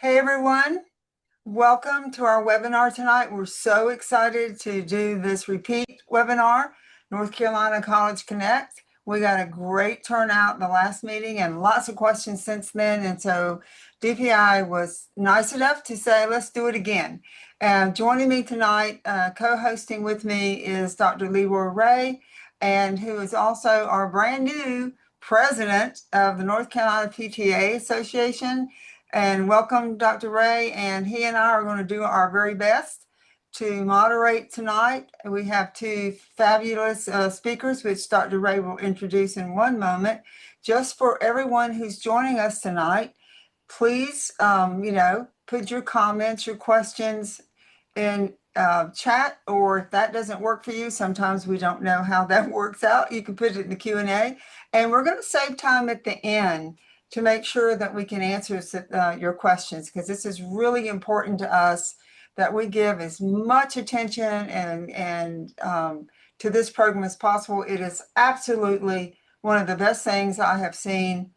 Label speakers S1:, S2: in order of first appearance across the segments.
S1: Hey everyone, welcome to our webinar tonight. We're so excited to do this repeat webinar, North Carolina College Connect. We got a great turnout in the last meeting and lots of questions since then. And so DPI was nice enough to say, let's do it again. Joining me tonight, co-hosting with me is Dr. Leroy Ray, and who is also our brand new president of the North Carolina PTA Association. And welcome, Dr. Ray. And he and I are going to do our very best to moderate tonight. We have two fabulous speakers, which Dr. Ray will introduce in one moment. Just for everyone who's joining us tonight, please, put your comments, your questions in chat, or if that doesn't work for you, sometimes we don't know how that works out. You can put it in the Q&A. And we're going to save time at the end to make sure that we can answer your questions, because this is really important to us that we give as much attention and to this program as possible. It is absolutely one of the best things I have seen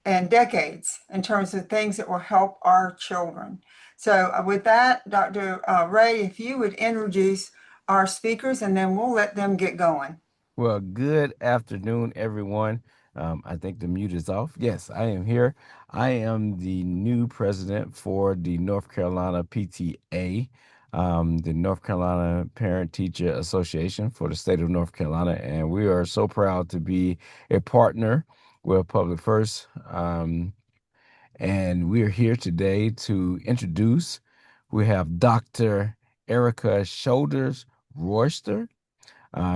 S1: in decades in terms of things that will help our children. So with that, Dr. Ray, if you would introduce our speakers and then we'll let them get going.
S2: Well, good afternoon, everyone. I think the mute is off. Yes, I am here. I am the new president for the North Carolina PTA, the North Carolina Parent Teacher Association for the state of North Carolina. And we are so proud to be a partner with Public First. And we are here today to introduce, we have Dr. Erica Shoulders Royster.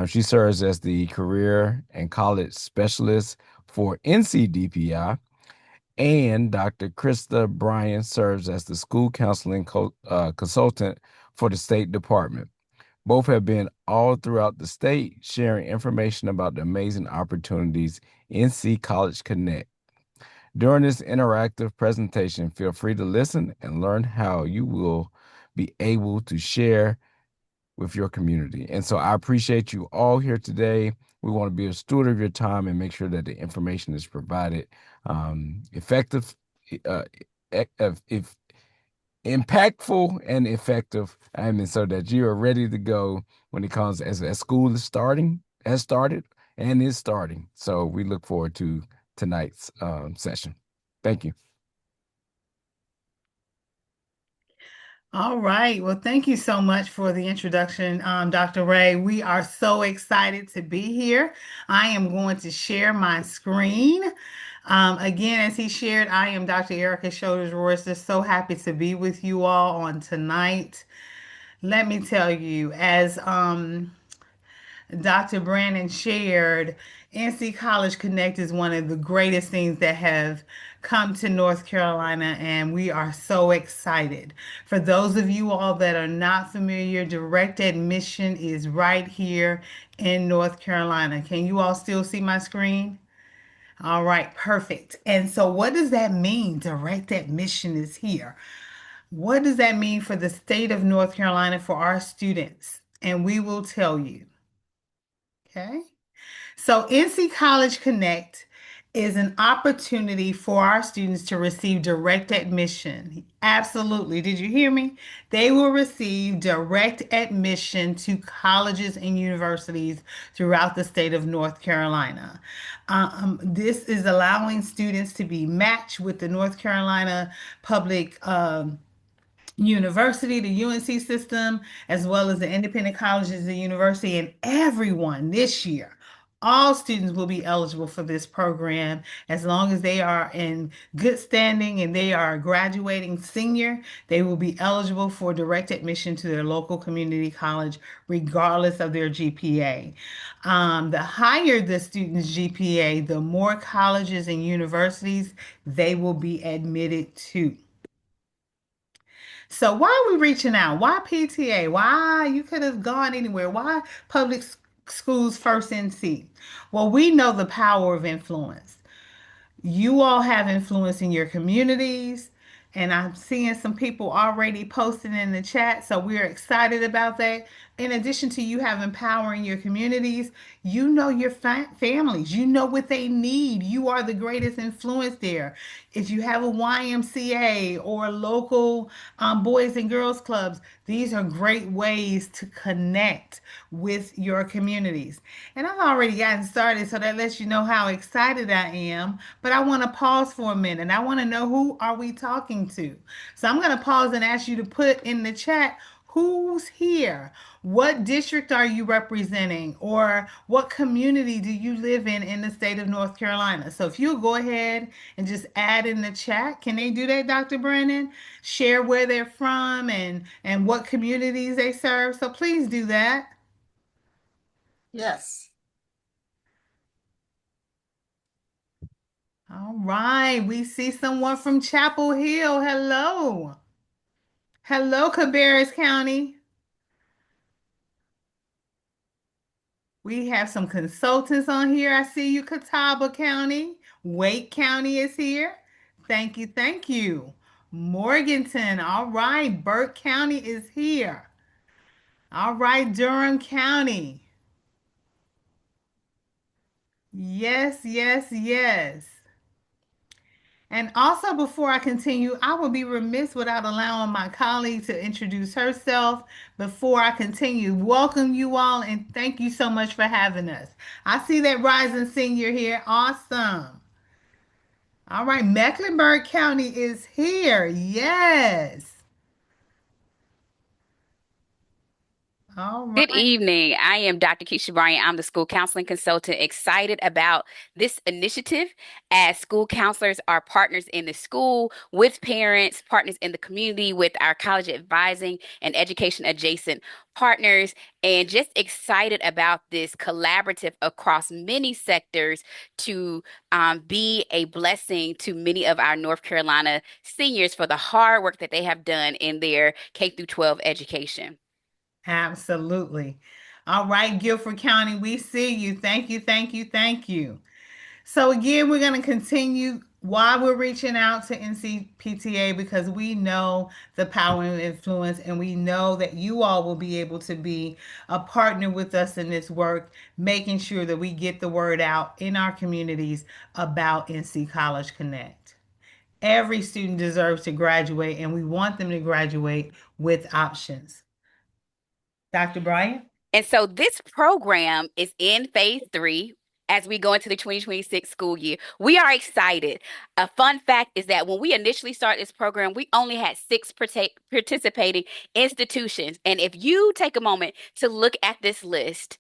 S2: She serves as the Career and College Specialist for NCDPI, and Dr. Krista Bryan serves as the School Counseling Consultant for the State Department. Both have been all throughout the state sharing information about the amazing opportunities NC College Connect. During this interactive presentation, feel free to listen and learn how you will be able to share with your community. And so I appreciate you all here today. We want to be a steward of your time and make sure that the information is provided effective, uh, if impactful and effective, so that you are ready to go when it comes as school is has started and is starting. So we look forward to tonight's session. Thank you.
S3: All right. Well, thank you so much for the introduction, Dr. Ray. We are so excited to be here. I am going to share my screen. Again, as he shared, I am Dr. Erica Shoulders Royce. Just so happy to be with you all on tonight. Let me tell you, as Dr. Brandon shared, NC College Connect is one of the greatest things that have come to North Carolina, and we are so excited. For those of you all that are not familiar, direct admission is right here in North Carolina. Can you all still see my screen? All right, perfect. And so, what does that mean? Direct admission is here. What does that mean for the state of North Carolina for our students? And we will tell you. Okay. So, NC College Connect is an opportunity for our students to receive direct admission. Absolutely. Did you hear me? They will receive direct admission to colleges and universities throughout the state of North Carolina. This is allowing students to be matched with the North Carolina Public University, the UNC System, as well as the independent colleges, the university, and everyone this year. All students will be eligible for this program as long as they are in good standing and they are a graduating senior. They will be eligible for direct admission to their local community college, regardless of their GPA. The higher the student's GPA, the more colleges and universities they will be admitted to. So why are we reaching out? Why PTA? Why you could have gone anywhere? Why public schools first NC? Well, we know the power of influence. You all have influence in your communities, and I'm seeing some people already posting in the chat, so we're excited about that. in addition to you have empowering your communities, you know your families, you know what they need. You are the greatest influence there. If you have a YMCA or local boys and girls clubs, these are great ways to connect with your communities. And I've already gotten started, so that lets you know how excited I am. But I want to pause for a minute. I want to know, who are we talking to? So I'm going to pause and ask you to put in the chat, who's here? What district are you representing? Or what community do you live in the state of North Carolina? So if you'll go ahead and just add in the chat, can they do that, Dr. Brandon? Share where they're from and what communities they serve. So please do that.
S1: Yes.
S3: All right, we see someone from Chapel Hill. Hello. Hello, Cabarrus County. We have some consultants on here. I see you, Catawba County. Wake County is here. Thank you, thank you. Morganton, all right. Burke County is here. All right, Durham County. Yes, yes, yes. And also, before I continue, I will be remiss without allowing my colleague to introduce herself before I continue. Welcome you all, and thank you so much for having us. I see that rising senior here. Awesome. All right, Mecklenburg County is here. Yes. All
S4: Good
S3: right.
S4: evening. I am Dr. Keisha Bryant. I'm the school counseling consultant, excited about this initiative as school counselors are partners in the school with parents, partners in the community with our college advising and education adjacent partners, and just excited about this collaborative across many sectors to be a blessing to many of our North Carolina seniors for the hard work that they have done in their K through 12 education.
S3: Absolutely. All right, Guilford County, we see you. Thank you, thank you, thank you. So again, we're going to continue while we're reaching out to NCPTA because we know the power and influence, and we know that you all will be able to be a partner with us in this work, making sure that we get the word out in our communities about NC College Connect. Every student deserves to graduate, and we want them to graduate with options. Dr. Bryant?
S4: And so this program is in phase 3 as we go into the 2026 school year. We are excited. A fun fact is that when we initially started this program, we only had 6 participating institutions. And if you take a moment to look at this list,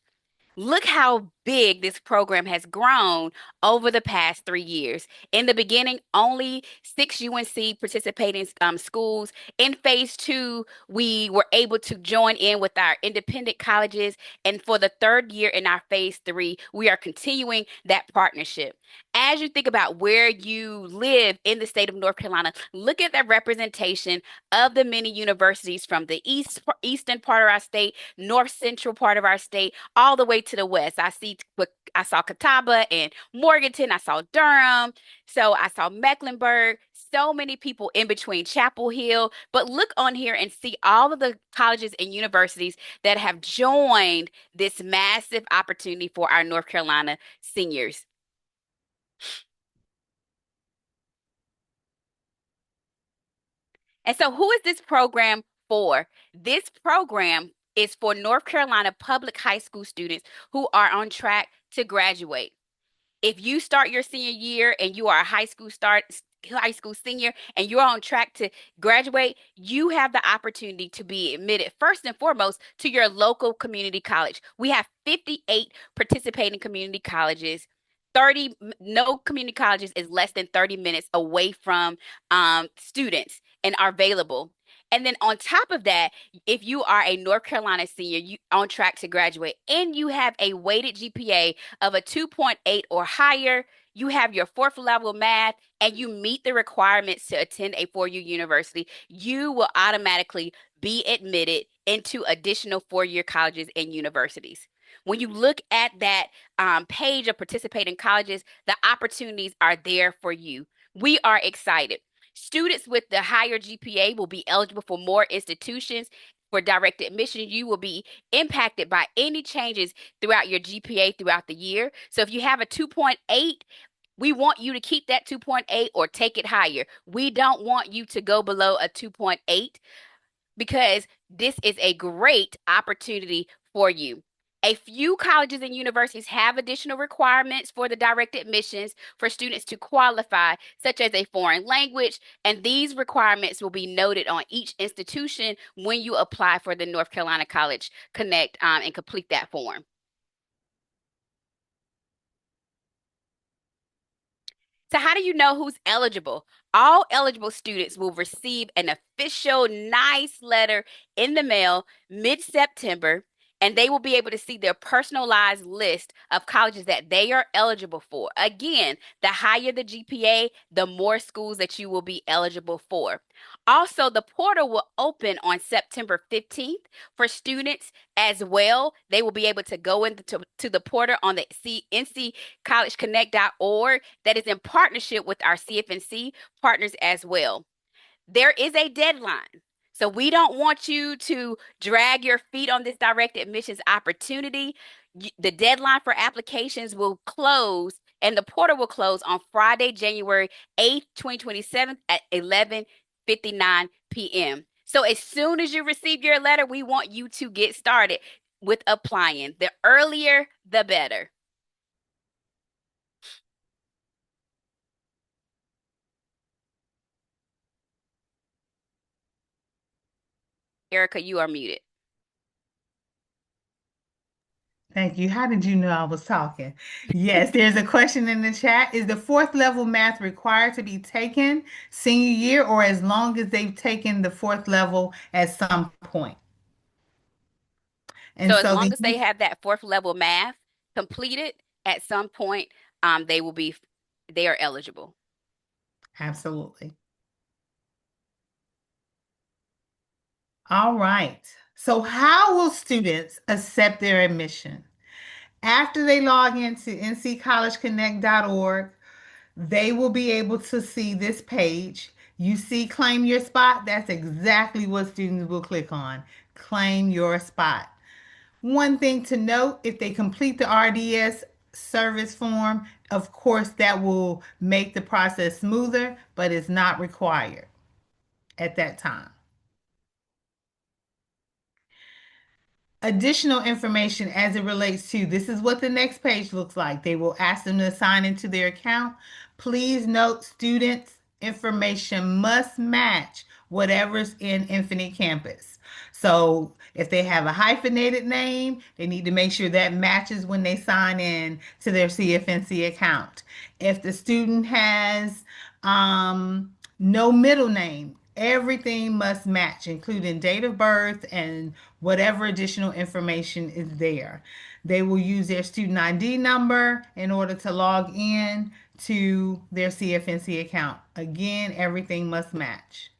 S4: look how big this program has grown over the past 3 years. In the beginning, only 6 UNC participating schools. In phase 2, we were able to join in with our independent colleges. And for the third year in our phase 3, we are continuing that partnership. As you think about where you live in the state of North Carolina, look at the representation of the many universities from the eastern part of our state, north central part of our state, all the way to the west. I saw Catawba and Morganton. I saw Durham. So I saw Mecklenburg. So many people in between Chapel Hill. But look on here and see all of the colleges and universities that have joined this massive opportunity for our North Carolina seniors. And so, who is this program for? This program is for North Carolina public high school students who are on track to graduate. If you start your senior year and you are a high school senior and you're on track to graduate, you have the opportunity to be admitted first and foremost to your local community college. We have 58 participating community colleges. 30 no community colleges is less than 30 minutes away from students and are available. And then on top of that, if you are a North Carolina senior, you on track to graduate and you have a weighted GPA of a 2.8 or higher, you have your fourth level math, and you meet the requirements to attend a 4-year university, you will automatically be admitted into additional 4-year colleges and universities. When you look at that page of participating colleges, the opportunities are there for you. We are excited. Students with the higher GPA will be eligible for more institutions for direct admission, you will be impacted by any changes throughout your GPA throughout the year. So if you have a 2.8, we want you to keep that 2.8 or take it higher. We don't want you to go below a 2.8 because this is a great opportunity for you. A few colleges and universities have additional requirements for the direct admissions for students to qualify, such as a foreign language, and these requirements will be noted on each institution when you apply for the North Carolina College Connect and complete that form. So how do you know who's eligible? All eligible students will receive an official nice letter in the mail mid-September, and they will be able to see their personalized list of colleges that they are eligible for. Again, the higher the GPA, the more schools that you will be eligible for. Also, the portal will open on September 15th for students as well. They will be able to go into the portal on the nccollegeconnect.org that is in partnership with our CFNC partners as well. There is a deadline. So we don't want you to drag your feet on this direct admissions opportunity. The deadline for applications will close and the portal will close on Friday, January 8th, 2027 at 11:59 p.m. So as soon as you receive your letter, we want you to get started with applying. The earlier, the better. Erica, you are muted.
S3: Thank you. How did you know I was talking? Yes, there's a question in the chat. Is the fourth level math required to be taken senior year or as long as they've taken the fourth level at some point? And
S4: So as
S3: so
S4: long as they have that fourth level math completed at some point, they are eligible.
S3: absolutely. All right. So how will students accept their admission? After they log into nccollegeconnect.org, they will be able to see this page. You see claim your spot. That's exactly what students will click on. Claim your spot. One thing to note, if they complete the RDS service form, of course, that will make the process smoother, but it's not required at that time. Additional information as it relates to this is what the next page looks like. They will ask them to sign into their account. Please note students' information must match whatever's in Infinite Campus. So if they have a hyphenated name, they need to make sure that matches when they sign in to their CFNC account. If the student has no middle name, everything must match, including date of birth and whatever additional information is there. They will use their student ID number in order to log in to their CFNC account. Again, everything must match.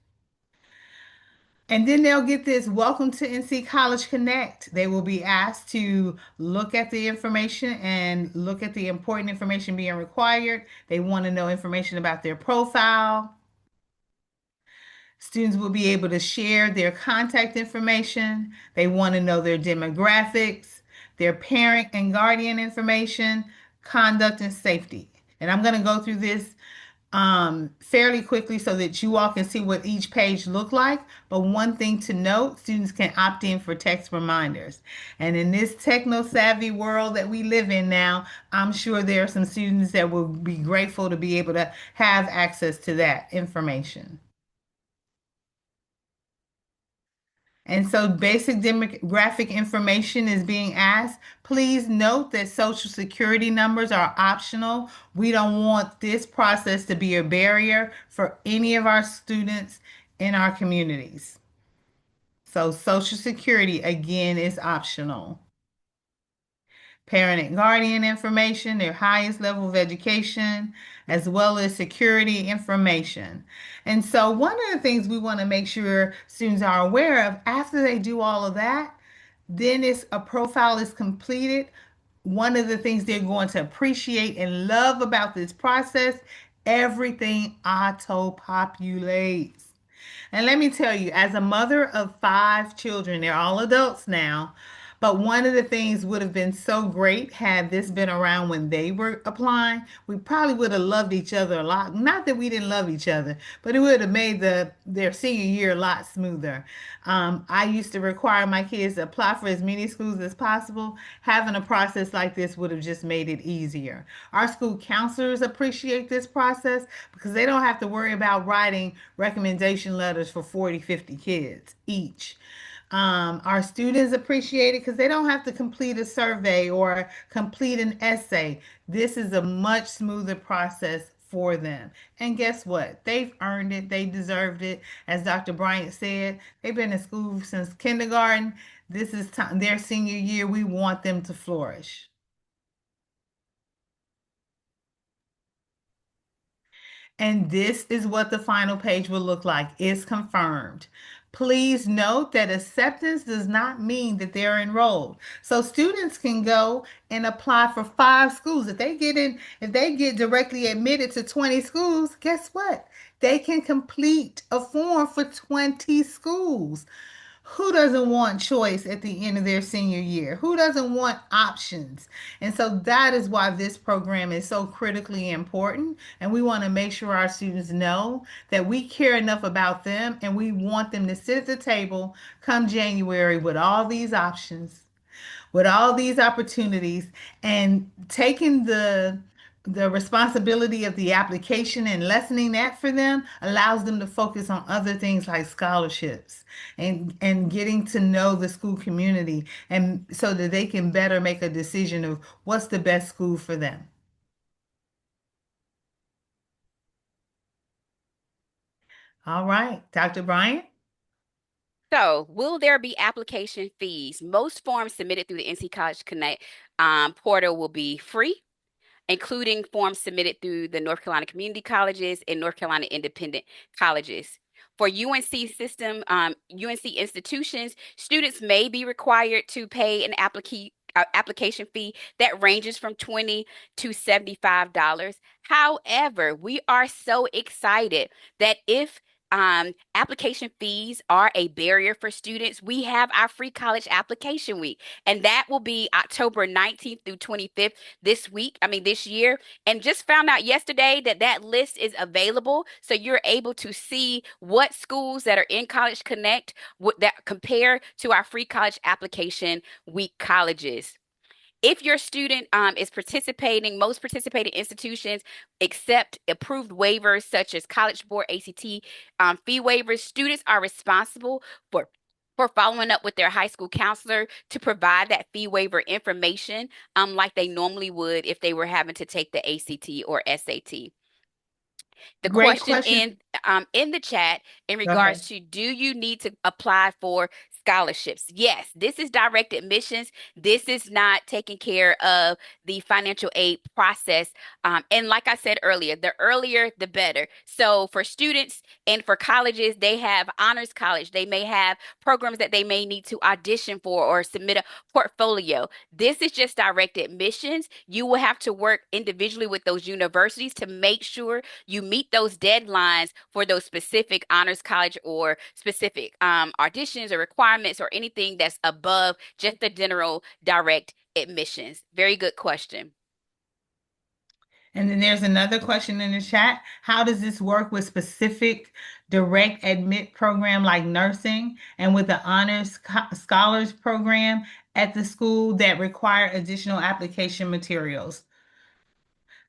S3: And then they'll get this welcome to NC College Connect. They will be asked to look at the information and look at the important information being required. They want to know information about their profile. Students will be able to share their contact information. They want to know their demographics, their parent and guardian information, conduct and safety. And I'm going to go through this fairly quickly so that you all can see what each page look like. But one thing to note, students can opt in for text reminders. And in this techno-savvy world that we live in now, I'm sure there are some students that will be grateful to be able to have access to that information. And so basic demographic information is being asked. Please note that social security numbers are optional. We don't want this process to be a barrier for any of our students in our communities. So social security, again, is optional. Parent and guardian information, their highest level of education, as well as security information. And so one of the things we want to make sure students are aware of after they do all of that, then a profile is completed. One of the things they're going to appreciate and love about this process, everything auto populates. And let me tell you, as a mother of five children, they're all adults now, but one of the things would have been so great had this been around when they were applying. We probably would have loved each other a lot. Not that we didn't love each other, but it would have made their senior year a lot smoother. I used to require my kids to apply for as many schools as possible. Having a process like this would have just made it easier. Our school counselors appreciate this process because they don't have to worry about writing recommendation letters for 40, 50 kids each. Our students appreciate it because they don't have to complete a survey or complete an essay. This is a much smoother process for them. And guess what? They've earned it. They deserved it. As Dr. Bryant said, they've been in school since kindergarten. This is time, their senior year. We want them to flourish. And this is what the final page will look like. It's confirmed. Please note that acceptance does not mean that they're enrolled. So students can go and apply for five schools. If they get directly admitted to 20 schools, guess what? They can complete a form for 20 schools. Who doesn't want choice at the end of their senior year? Who doesn't want options? And so that is why this program is so critically important. And we want to make sure our students know that we care enough about them and we want them to sit at the table come January with all these options, with all these opportunities, and taking the responsibility of the application and lessening that for them allows them to focus on other things like scholarships and getting to know the school community and so that they can better make a decision of what's the best school for them. All right, Dr. Bryant.
S4: So, will there be application fees? Most forms submitted through the NC College Connect portal will be free, including forms submitted through the North Carolina Community Colleges and North Carolina Independent Colleges. For UNC System, UNC institutions, students may be required to pay an application fee that ranges from $20 to $75. However, we are so excited that if application fees are a barrier for students, we have our free college application week, and that will be October 19th through 25th this year. And just found out yesterday that that list is available. So you're able to see what schools that are in College Connect that compare to our free college application week colleges. If your student is participating, most participating institutions accept approved waivers such as College Board ACT fee waivers. Students are responsible for following up with their high school counselor to provide that fee waiver information, like they normally would if they were having to take the ACT or SAT. The
S3: Great
S4: question
S3: question.
S4: in the chat in
S3: Go ahead.
S4: regards to, do you need to apply for scholarships? Yes, this is direct admissions. This is not taking care of the financial aid process. And like I said earlier, the earlier the better. So for students and for colleges, they have honors college. They may have programs that they may need to audition for or submit a portfolio. This is just direct admissions. You will have to work individually with those universities to make sure you meet those deadlines for those specific honors college or specific auditions or requirements or anything that's above just the general direct admissions. Very good question.
S3: And then there's another question in the chat. How does this work with specific direct admit program like nursing and with the honors scholars program at the school that require additional application materials?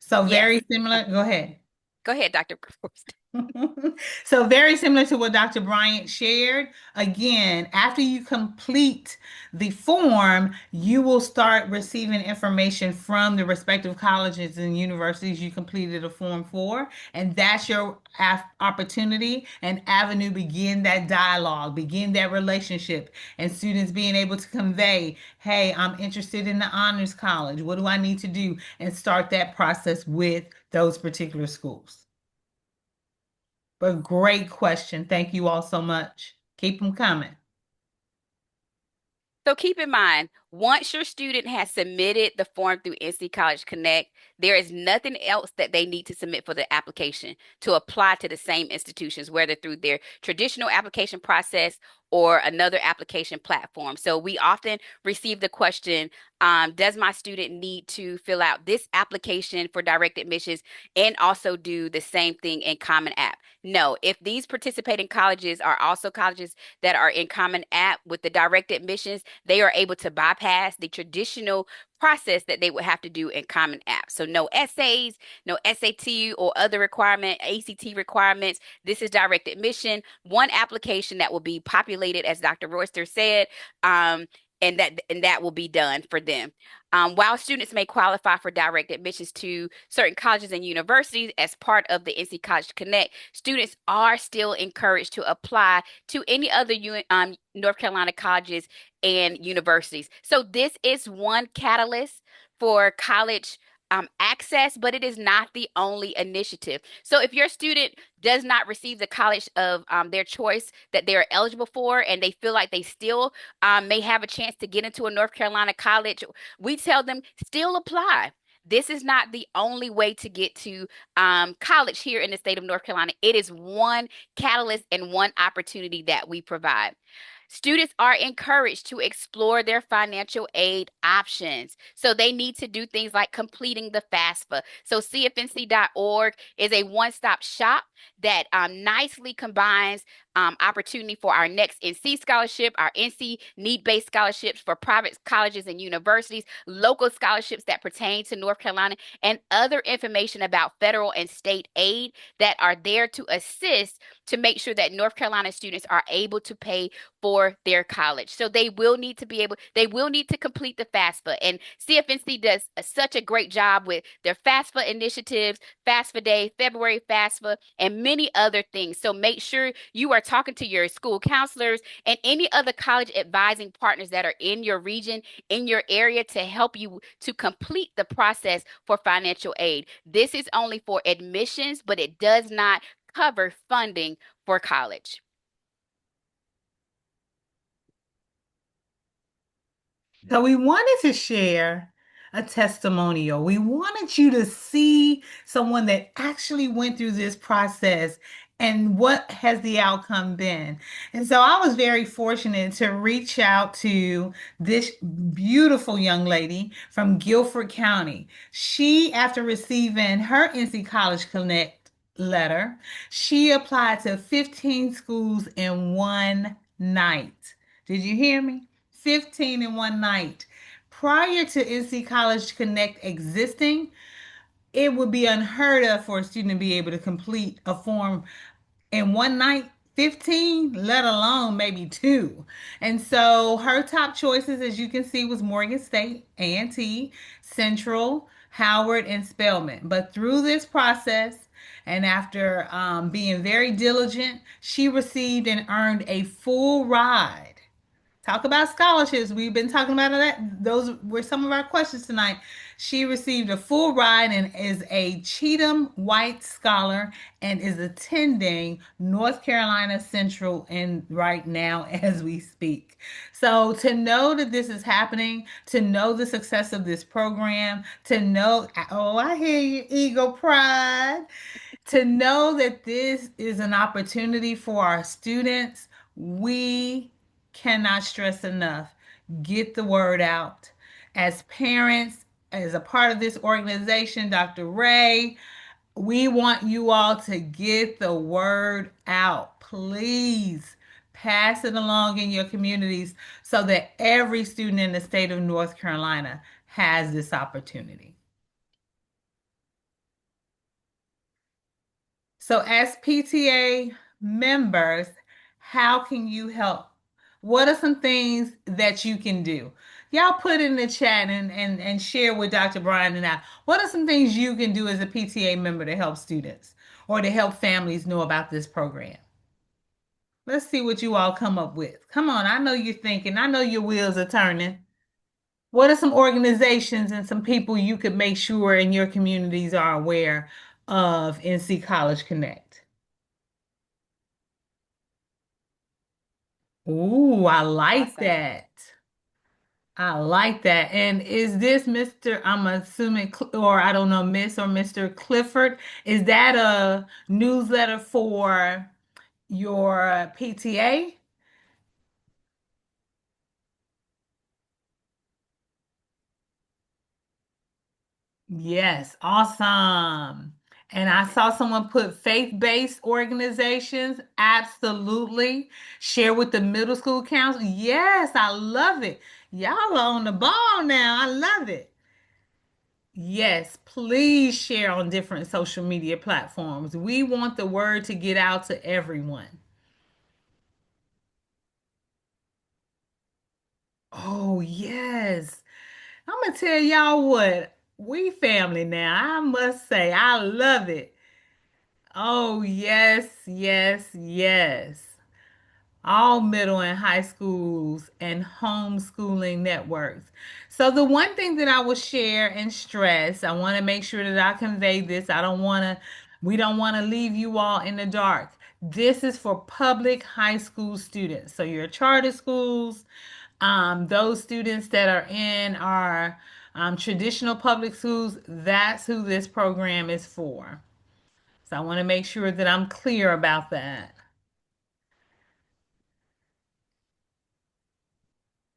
S3: So
S4: Yes.
S3: very similar. Go ahead.
S4: Go ahead, Dr. Forrest.
S3: So very similar to what Dr. Bryant shared. Again, after you complete the form, you will start receiving information from the respective colleges and universities you completed a form for, and that's your opportunity and avenue. Begin that dialogue, begin that relationship, and students being able to convey, hey, I'm interested in the honors college. What do I need to do? And start that process with those particular schools. But great question. Thank you all so much. Keep them coming.
S4: So keep in mind, once your student has submitted the form through NC College Connect, there is nothing else that they need to submit for the application to apply to the same institutions, whether through their traditional application process or another application platform. So we often receive the question, does my student need to fill out this application for direct admissions and also do the same thing in Common App? No, if these participating colleges are also colleges that are in Common App with the direct admissions, they are able to bypass the traditional process that they would have to do in Common App. So no essays, no SAT or other requirement, ACT requirements. This is direct admission, one application that will be populated, as Dr. Royster said, and that will be done for them. While students may qualify for direct admissions to certain colleges and universities as part of the NC College Connect, students are still encouraged to apply to any other North Carolina colleges and universities. So this is one catalyst for college access, but it is not the only initiative. So if your student does not receive the college of their choice that they are eligible for, and they feel like they still may have a chance to get into a North Carolina college, we tell them still apply. This is not the only way to get to college here in the state of North Carolina. It is one catalyst and one opportunity that we provide. Students are encouraged to explore their financial aid options. So they need to do things like completing the FAFSA. So CFNC.org is a one-stop shop that nicely combines opportunity for our next NC scholarship, our NC need-based scholarships for private colleges and universities, local scholarships that pertain to North Carolina, and other information about federal and state aid that are there to assist to make sure that North Carolina students are able to pay for their college. So they will need to complete the FAFSA. And CFNC does such a great job with their FAFSA initiatives, FAFSA Day, February FAFSA, and many other things. So make sure you are talking to your school counselors and any other college advising partners that are in your region, in your area, to help you to complete the process for financial aid. This is only for admissions, but it does not cover funding for college.
S3: So we wanted to share a testimonial. We wanted you to see someone that actually went through this process and what has the outcome been. And so I was very fortunate to reach out to this beautiful young lady from Guilford County. She, after receiving her NC College Connect letter, she applied to 15 schools in one night. Did you hear me? 15 in one night. Prior to NC College Connect existing, it would be unheard of for a student to be able to complete a form in one night, 15, let alone maybe two. And so her top choices, as you can see, was Morgan State, A&T, Central, Howard, and Spelman. But through this process, and after being very diligent, she received and earned a full ride. Talk about scholarships. We've been talking about that. Those were some of our questions tonight. She received a full ride and is a Cheatham White Scholar and is attending North Carolina Central and right now as we speak. So to know that this is happening, to know the success of this program, to know, oh, I hear you, Eagle Pride, to know that this is an opportunity for our students, we cannot stress enough. Get the word out. As parents, as a part of this organization, Dr. Ray, we want you all to get the word out. Please pass it along in your communities so that every student in the state of North Carolina has this opportunity. So, as PTA members, how can you help? What are some things that you can do? Y'all put in the chat and share with Dr. Brian and I. What are some things you can do as a PTA member to help students or to help families know about this program? Let's see what you all come up with. Come on, I know you're thinking, I know your wheels are turning. What are some organizations and some people you could make sure in your communities are aware of NC College Connect? Ooh, I like
S4: Awesome.
S3: that. I like that. And is this Mr. I'm assuming, or I don't know, Miss or Mr. Clifford? Is that a newsletter for your PTA? Yes, awesome. And I saw someone put faith-based organizations. Absolutely. Share with the middle school council. Yes, I love it. Y'all are on the ball now. I love it. Yes, please share on different social media platforms. We want the word to get out to everyone. Oh, yes. I'm gonna tell y'all what, we family now. I must say, I love it. Oh, yes, yes, yes. All middle and high schools and homeschooling networks. So the one thing that I will share and stress, I want to make sure that I convey this. We don't want to leave you all in the dark. This is for public high school students. So your charter schools, those students that are in our traditional public schools, that's who this program is for. So I want to make sure that I'm clear about that.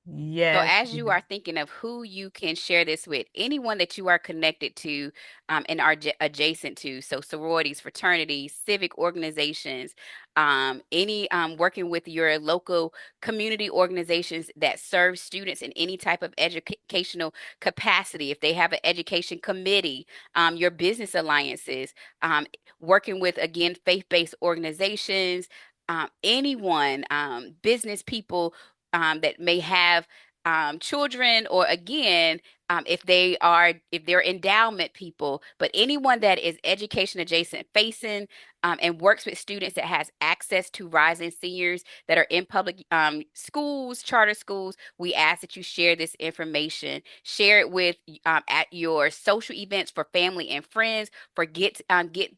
S4: So,
S3: Yes.
S4: as you are thinking of who you can share this with, anyone that you are connected to and are adjacent to, so sororities, fraternities, civic organizations, any working with your local community organizations that serve students in any type of educational capacity, if they have an education committee, your business alliances, working with, again, faith-based organizations, anyone, business people that may have children, or again, if they're endowment people, but anyone that is education adjacent facing, and works with students that has access to rising seniors that are in public schools, charter schools, we ask that you share this information. Share it with at your social events for family and friends, for get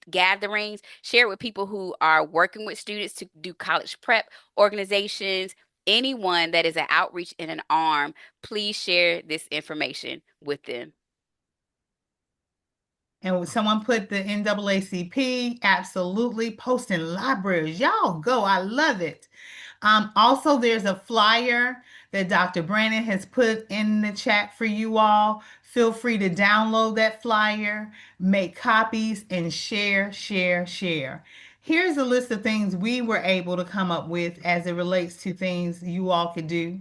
S4: gatherings. Share it with people who are working with students to do college prep organizations. Anyone that is an outreach and an arm, please share this information with them.
S3: And when someone put the NAACP, absolutely. Posting libraries. Y'all go. I love it. Also, there's a flyer that Dr. Brandon has put in the chat for you all. Feel free to download that flyer, make copies, and share, share, share. Here's a list of things we were able to come up with as it relates to things you all could do.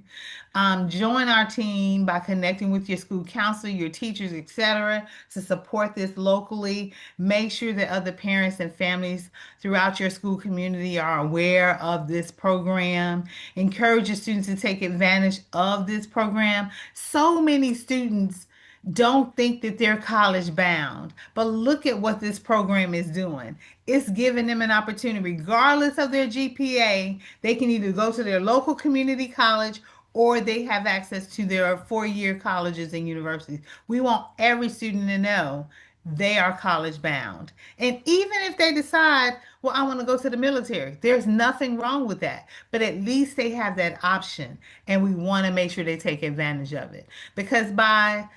S3: Join our team by connecting with your school counselor, your teachers, etc., to support this locally. Make sure that other parents and families throughout your school community are aware of this program. Encourage your students to take advantage of this program. So many students don't think that they're college bound, but look at what this program is doing. It's giving them an opportunity, regardless of their GPA. They can either go to their local community college, or they have access to their 4-year colleges and universities. We want every student to know they are college bound. And even if they decide, well, I want to go to the military, there's nothing wrong with that. But at least they have that option. And we want to make sure they take advantage of it. Because by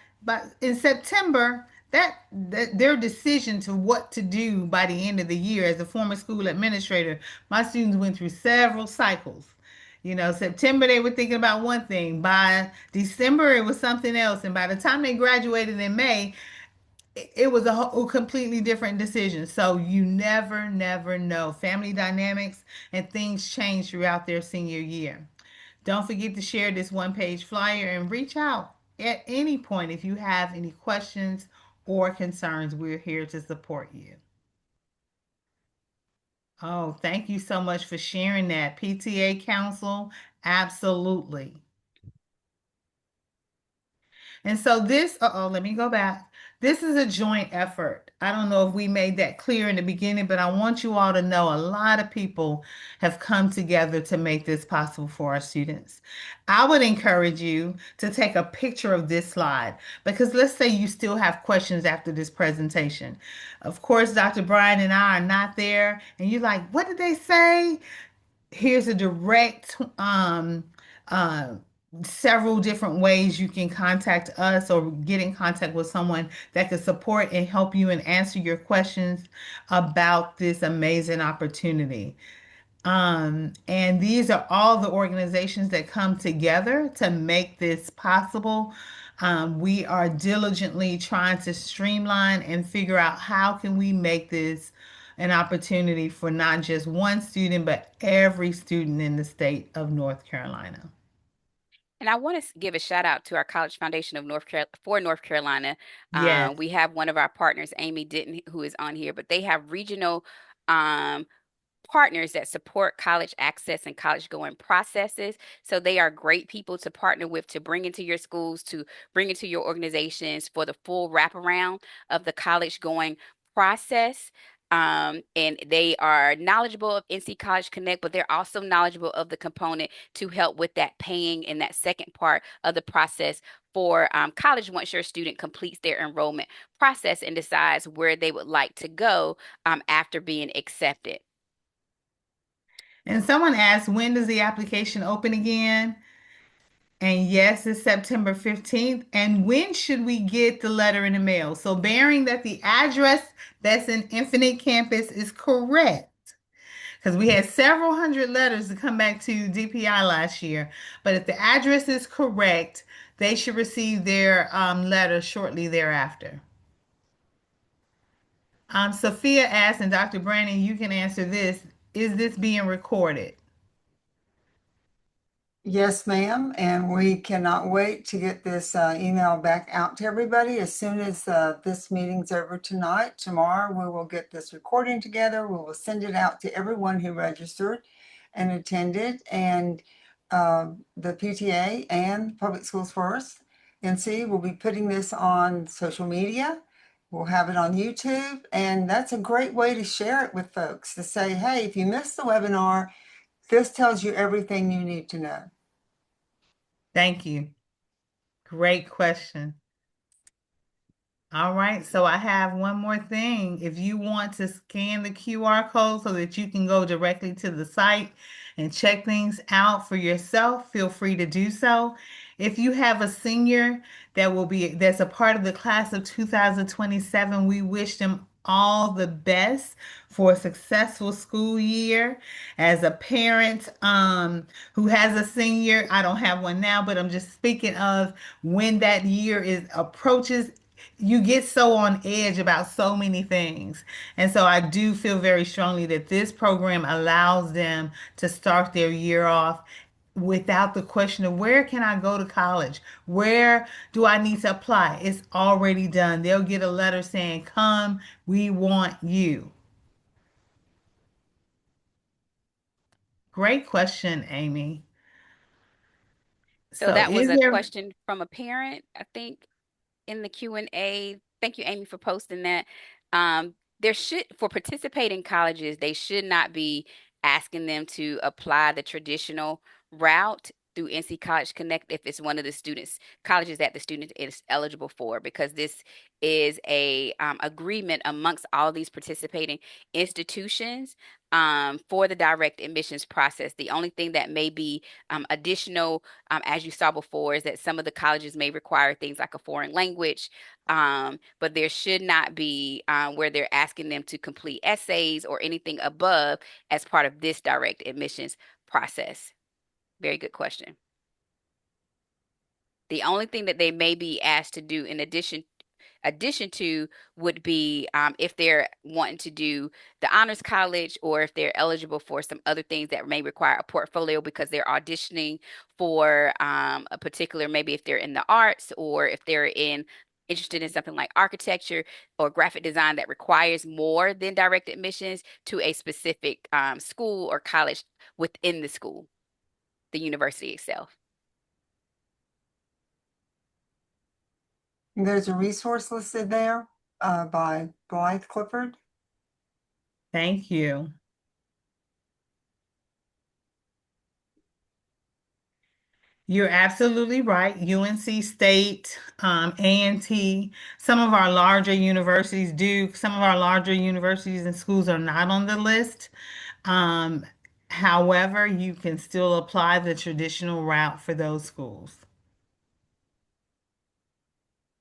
S3: in September, that their decision to what to do by the end of the year, as a former school administrator, my students went through several cycles. September they were thinking about one thing. By December it was something else. And by the time they graduated in May, it was a whole completely different decision. So you never, never know. Family dynamics and things change throughout their senior year. Don't forget to share this one-page flyer and reach out at any point if you have any questions or concerns. We're here to support you. Oh, thank you so much for sharing that. PTA Council, absolutely. And so let me go back. This is a joint effort. I don't know if we made that clear in the beginning, but I want you all to know a lot of people have come together to make this possible for our students. I would encourage you to take a picture of this slide, because let's say you still have questions after this presentation. Of course, Dr. Brian and I are not there, and you're like, what did they say? Here's a direct several different ways you can contact us or get in contact with someone that could support and help you and answer your questions about this amazing opportunity. And these are all the organizations that come together to make this possible. We are diligently trying to streamline and figure out how can we make this an opportunity for not just one student, but every student in the state of North Carolina.
S4: And I want to give a shout out to our College Foundation of North Carolina.
S3: Yes.
S4: We have one of our partners, Amy Denton, who is on here, but they have regional um, partners that support college access and college going processes. So they are great people to partner with, to bring into your schools, to bring into your organizations for the full wraparound of the college going process. And they are knowledgeable of NC College Connect, but they're also knowledgeable of the component to help with that paying and that second part of the process for college once your student completes their enrollment process and decides where they would like to go after being accepted.
S3: And someone asked, when does the application open again? And yes, it's September 15th. And when should we get the letter in the mail? So, bearing that the address that's in Infinite Campus is correct, because we had several hundred letters to come back to DPI last year. But if the address is correct, they should receive their letter shortly thereafter. Sophia asked, and Dr. Brandon, you can answer this. Is this being recorded?
S1: Yes, ma'am, and we cannot wait to get this email back out to everybody as soon as this meeting's over tonight. Tomorrow, we will get this recording together. We will send it out to everyone who registered and attended, and the PTA and Public Schools First NC will be putting this on social media. We'll have it on YouTube, and that's a great way to share it with folks, to say, hey, if you missed the webinar, this tells you everything you need to know.
S3: Thank you. Great question. All right, so I have one more thing. If you want to scan the QR code so that you can go directly to the site and check things out for yourself, feel free to do so. If you have a senior that's a part of the class of 2027, we wish them all the best for a successful school year. As a parent who has a senior, I don't have one now, but I'm just speaking of when that year is approaches, you get so on edge about so many things. And so I do feel very strongly that this program allows them to start their year off without the question of where can I go to college? Where do I need to apply? It's already done. They'll get a letter saying, come, we want you. Great question, Amy.
S4: So
S3: So
S4: that was
S3: is
S4: a
S3: there,
S4: question from a parent, I think, in the Q&A. Thank you, Amy, for posting that. There should, for participating colleges, they should not be asking them to apply the traditional route through NC College Connect if it's one of the students colleges that the student is eligible for, because this is a agreement amongst all these participating institutions for the direct admissions process. The only thing that may be additional, as you saw before, is that some of the colleges may require things like a foreign language, but there should not be where they're asking them to complete essays or anything above as part of this direct admissions process. Very good question. The only thing that they may be asked to do in addition to would be if they're wanting to do the honors college, or if they're eligible for some other things that may require a portfolio because they're auditioning for a particular, maybe if they're in the arts, or if they're interested in something like architecture or graphic design that requires more than direct admissions to a specific school or college within the school, the university itself.
S1: There's a resource listed there by Blythe Clifford.
S3: thank you. You're absolutely right. UNC State, A&T, some of our larger universities do. Some of our larger universities and schools are not on the list. Um, However, you can still apply the traditional route for those schools.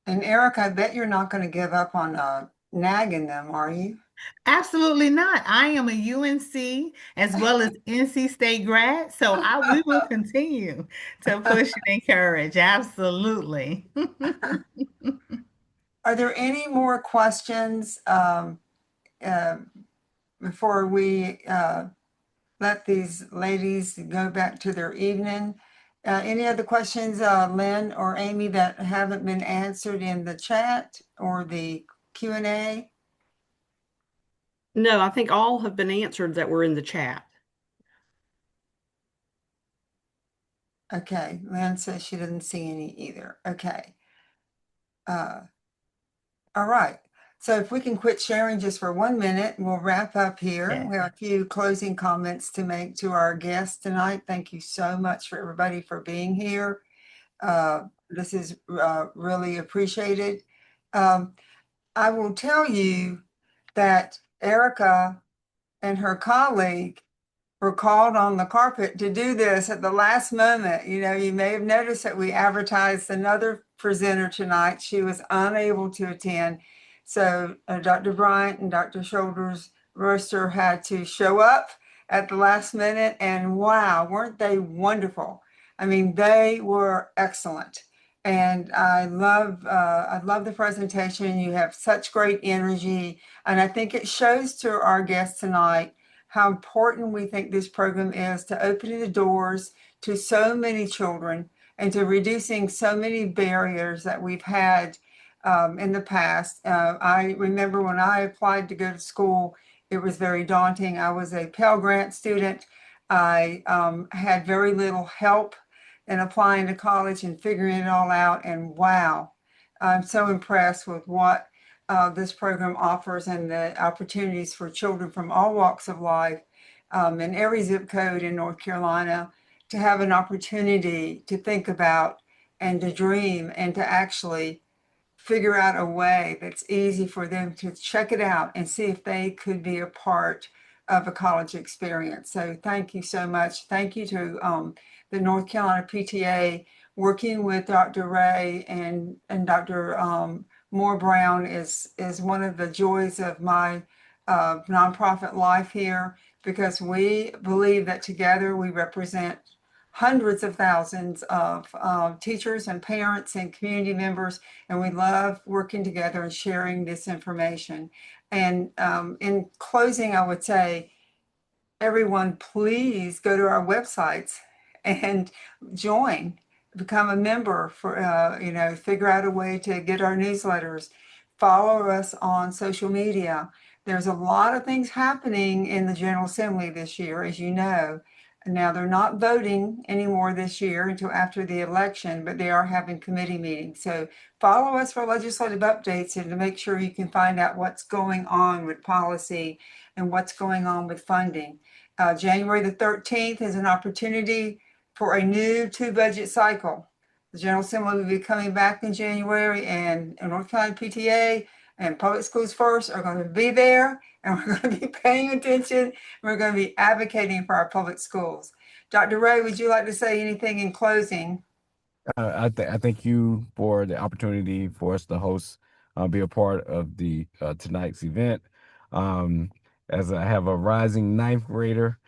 S1: And Eric, I bet you're not going to give up on nagging them, are you?
S3: Absolutely not. I am a UNC as well as NC State grad, so we will continue to push and encourage. Absolutely.
S1: Are there any more questions uh, before we let these ladies go back to their evening? Any other questions, Lynn or Amy, that haven't been answered in the chat or the Q&A?
S5: No, I think all have been answered that were in the chat.
S1: Okay, Lynn says she doesn't see any either. Okay. Uh, all right. So if we can quit sharing just for 1 minute, we'll wrap up here.
S3: Yeah.
S1: We have a few closing comments to make to our guests tonight. Thank you so much for everybody for being here. This is really appreciated. I will tell you that Erica and her colleague were called on the carpet to do this at the last moment. You know, you may have noticed that we advertised another presenter tonight. She was unable to attend. So Dr. Bryant and Dr. Shoulders Roaster had to show up at the last minute. And wow, weren't they wonderful? I mean, they were excellent. And I love the presentation. You have such great energy. And I think it shows to our guests tonight how important we think this program is to opening the doors to so many children and to reducing so many barriers that we've had in the past. I remember when I applied to go to school, it was very daunting. I was a Pell Grant student. I had very little help in applying to college and figuring it all out. And wow, I'm so impressed with what this program offers and the opportunities for children from all walks of life in every zip code in North Carolina to have an opportunity to think about and to dream and to actually figure out a way that's easy for them to check it out and see if they could be a part of a college experience. So thank you so much. Thank you to the North Carolina PTA working with Dr. Ray and Dr. Moore Brown is one of the joys of my nonprofit life here, because we believe that together we represent hundreds of thousands of teachers and parents and community members, and we love working together and sharing this information. And in closing, I would say, everyone, please go to our websites and join, become a member for, figure out a way to get our newsletters, follow us on social media. There's a lot of things happening in the General Assembly this year, as you know. Now, they're not voting anymore this year until after the election, but they are having committee meetings. So follow us for legislative updates and to make sure you can find out what's going on with policy and what's going on with funding. January the 13th is an opportunity for a new two-budget cycle. The General Assembly will be coming back in January, and North Carolina PTA and Public Schools First are going to be there, and we're going to be paying attention, and we're going to be advocating for our public schools. Dr. Ray, would you like to say anything in closing?
S2: I thank you for the opportunity for us to host, be a part of the tonight's event. Um, as I have a rising ninth grader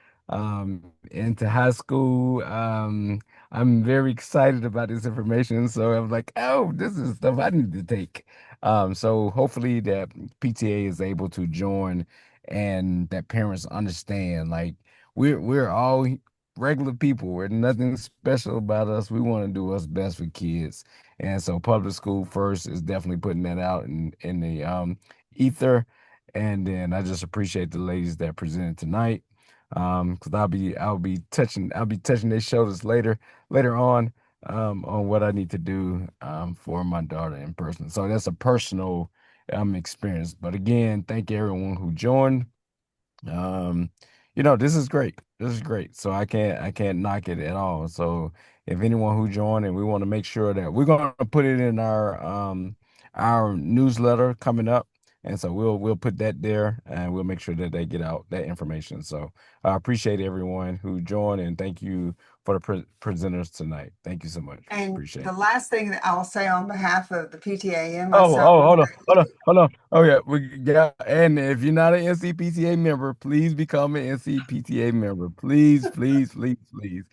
S2: into high school, I'm very excited about this information. So I'm like, oh, this is stuff I need to take. So hopefully that PTA is able to join and that parents understand, like we're all regular people. We're nothing special about us. We want to do what's best for kids. And so public school first is definitely putting that out in the ether. And then I just appreciate the ladies that presented tonight. Because I'll be touching their shoulders later on what I need to do for my daughter in person. So that's a personal experience. But again, thank you everyone who joined. Um, this is great. This is great. So I can't knock it at all. So if anyone who joined, and we want to make sure that we're going to put it in our newsletter coming up, And so we'll put that there, and we'll make sure that they get out that information. So I appreciate everyone who joined, and thank you for the presenters tonight. Thank you so much.
S1: And
S2: Appreciate
S1: the
S2: it.
S1: last thing that I'll say on behalf of the PTA and
S2: Oh,
S1: myself,
S2: hold on. Oh yeah, and if you're not an NCPTA member, please become an NCPTA member. Please, please, please, please,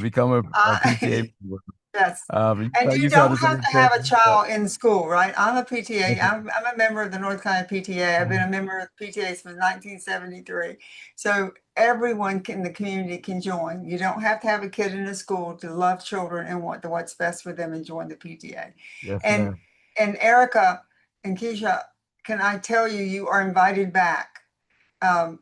S2: become a PTA
S1: I,
S2: member.
S1: yes. And you
S2: You saw
S1: don't
S2: the
S1: have
S2: same
S1: to have a
S2: question.
S1: child in school, right? I'm a PTA. I'm a member of the North Carolina PTA. I've been a member of the PTA since 1973. So everyone in the community can join. You don't have to have a kid in a school to love children and want what's best for them and join the PTA.
S2: Yes,
S1: And
S2: ma'am.
S1: and Erica and Keisha, can I tell you, you are invited back.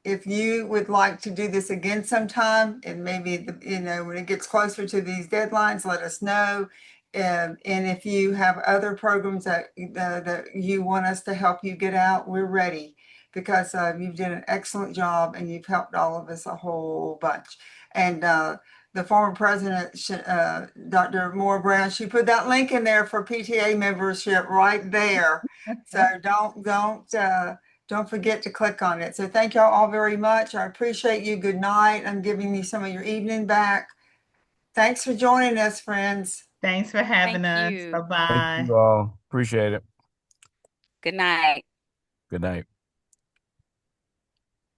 S1: If you would like to do this again sometime, and maybe when it gets closer to these deadlines, let us know. And if you have other programs that you want us to help you get out, we're ready because you've done an excellent job and you've helped all of us a whole bunch. And the former president, Dr. Moore Brown, she put that link in there for PTA membership right there. So don't forget to click on it. So thank y'all all very much. I appreciate you. Good night. I'm giving you some of your evening back. Thanks for joining us, friends.
S3: Thanks for having
S4: Thank
S3: us.
S4: you.
S2: Thank
S3: Bye-bye.
S2: you all. Appreciate it.
S4: Good night.
S2: Good night.